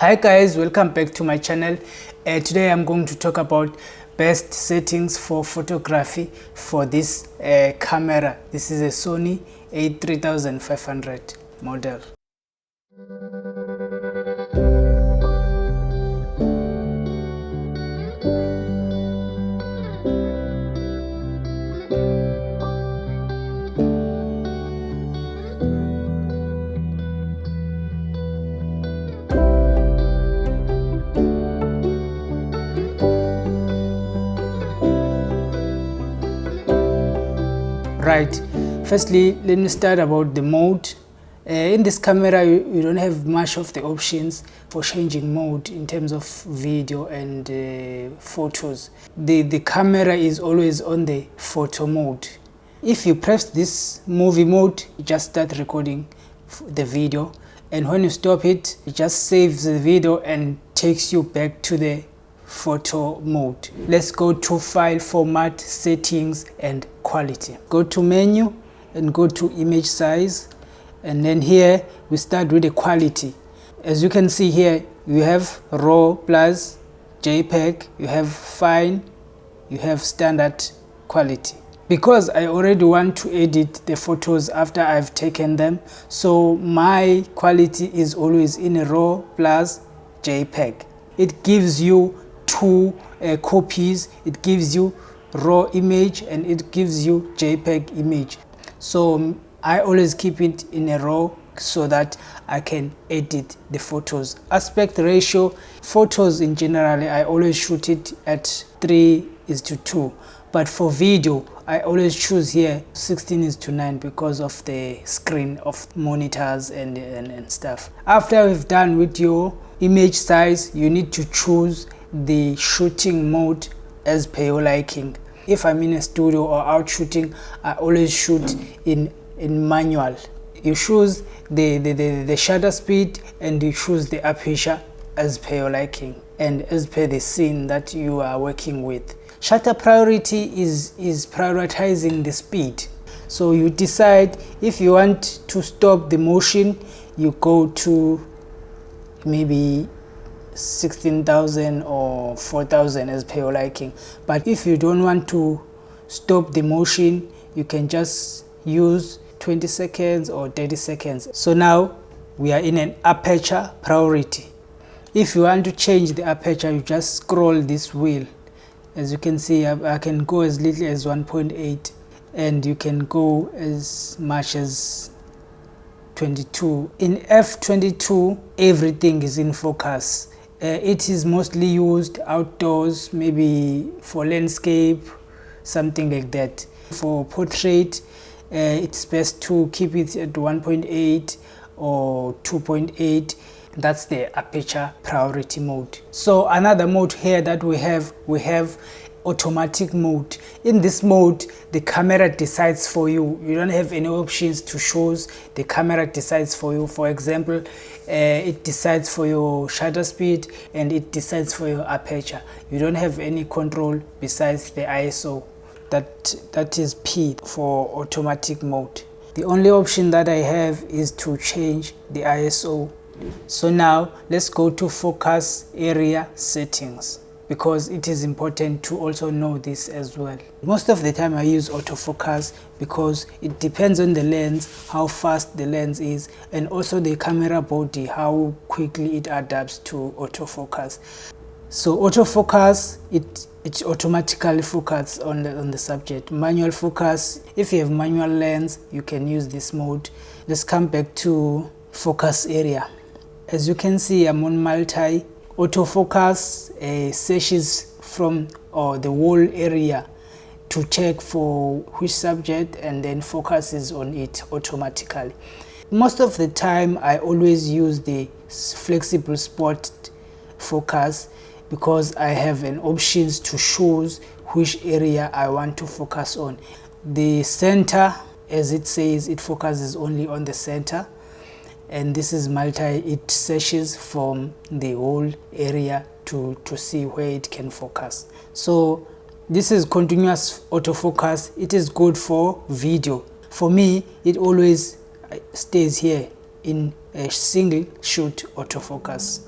Hi guys, welcome back to my channel. Today I'm going to talk about best settings for photography for this camera. This is a Sony A3500 model. Right, firstly let me start about the mode. In this camera you don't have much of the options for changing mode in terms of video and photos. The camera is always on the photo mode. If you press this movie mode, you just start recording the video, and when you stop it, it just saves the video and takes you back to the photo mode. Let's go to file, format, settings and quality. Go to menu and go to image size, and then here we start with the quality. As you can see here, you have raw plus JPEG, you have fine, you have standard quality. Because I already want to edit the photos after I've taken them, so my quality is always in a raw plus JPEG. It gives you two copies. It gives you raw image and it gives you JPEG image. So I always keep it in a raw so that I can edit the photos. Aspect ratio, photos in general, I always shoot it at 3:2, but for video I always choose here 16:9 because of the screen of monitors and stuff. After we've done with your image size, you need to choose the shooting mode as per your liking. If I'm in a studio or out shooting, I always shoot in manual. You choose the shutter speed and you choose the aperture as per your liking and as per the scene that you are working with. Shutter priority is prioritizing the speed. So you decide if you want to stop the motion, you go to maybe 16,000 or 4,000 as per your liking. But if you don't want to stop the motion, you can just use 20 seconds or 30 seconds. So now we are in an aperture priority. If you want to change the aperture, you just scroll this wheel. As you can see, I can go as little as 1.8 and you can go as much as 22. In f22, everything is in focus. It is mostly used outdoors, maybe for landscape, something like that. For portrait, it's best to keep it at 1.8 or 2.8. That's the aperture priority mode. So another mode here that we have automatic mode. In this mode, the camera decides for you. You don't have any options to choose. The camera decides for you. For example, it decides for your shutter speed and it decides for your aperture. You don't have any control besides the ISO. That is P for automatic mode. The only option that I have is to change the ISO. So now let's go to focus area settings, because it is important to also know this as well. Most of the time I use autofocus because it depends on the lens, how fast the lens is, and also the camera body, how quickly it adapts to autofocus. So autofocus, it automatically focuses on the subject. Manual focus, if you have manual lens, you can use this mode. Let's come back to focus area. As you can see, I'm on multi. Autofocus searches from the whole area to check for which subject and then focuses on it automatically. Most of the time I always use the flexible spot focus because I have an options to choose which area I want to focus on. The center, as it says, it focuses only on the center. And this is multi, it searches from the whole area to see where it can focus. So this is continuous autofocus. It is good for video. For me, it always stays here in a single shoot autofocus.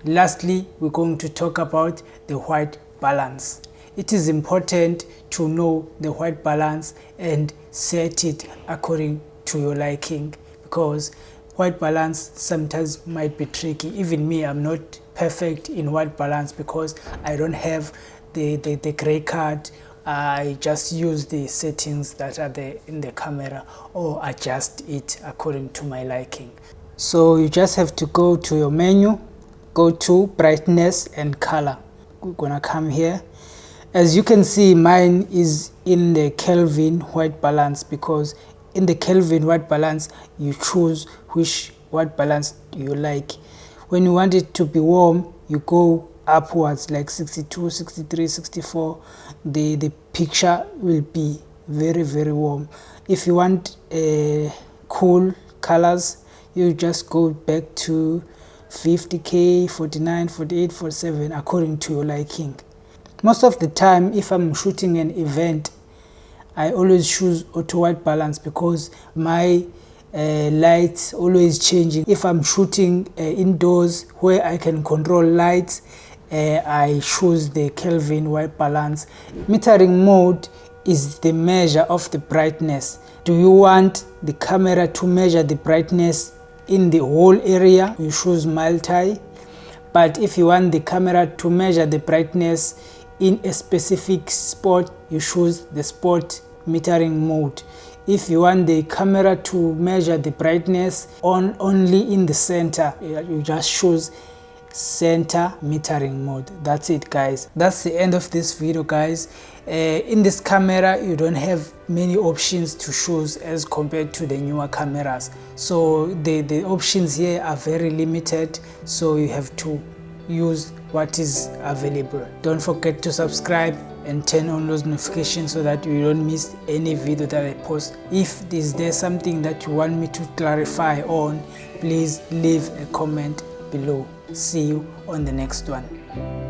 Lastly, we're going to talk about the white balance. It is important to know the white balance and set it according to your liking, because white balance sometimes might be tricky. Even me, I'm not perfect in white balance because I don't have the gray card. I just use the settings that are there in the camera, or adjust it according to my liking. So you just have to go to your menu, go to brightness and color. We're gonna come here. As you can see, mine is in the Kelvin white balance, because in the Kelvin white balance you choose which white balance you like. When you want it to be warm, you go upwards like 62, 63, 64. The picture will be very warm. If you want cool colors, you just go back to 50K, 49, 48, 47 according to your liking. Most of the time, if I'm shooting an event, I always choose auto white balance because my lights always changing. If I'm shooting indoors where I can control lights, I choose the Kelvin white balance. Metering mode is the measure of the brightness. Do you want the camera to measure the brightness in the whole area? You choose multi. But if you want the camera to measure the brightness in a specific spot, you choose the spot metering mode. If you want the camera to measure the brightness only in the center, you just choose center metering mode. That's it, guys. That's the end of this video, guys. In this camera you don't have many options to choose as compared to the newer cameras, so the options here are very limited, so you have to use what is available. Don't forget to subscribe and turn on those notifications so that you don't miss any video that I post. If there's something that you want me to clarify on, please leave a comment below. See you on the next one.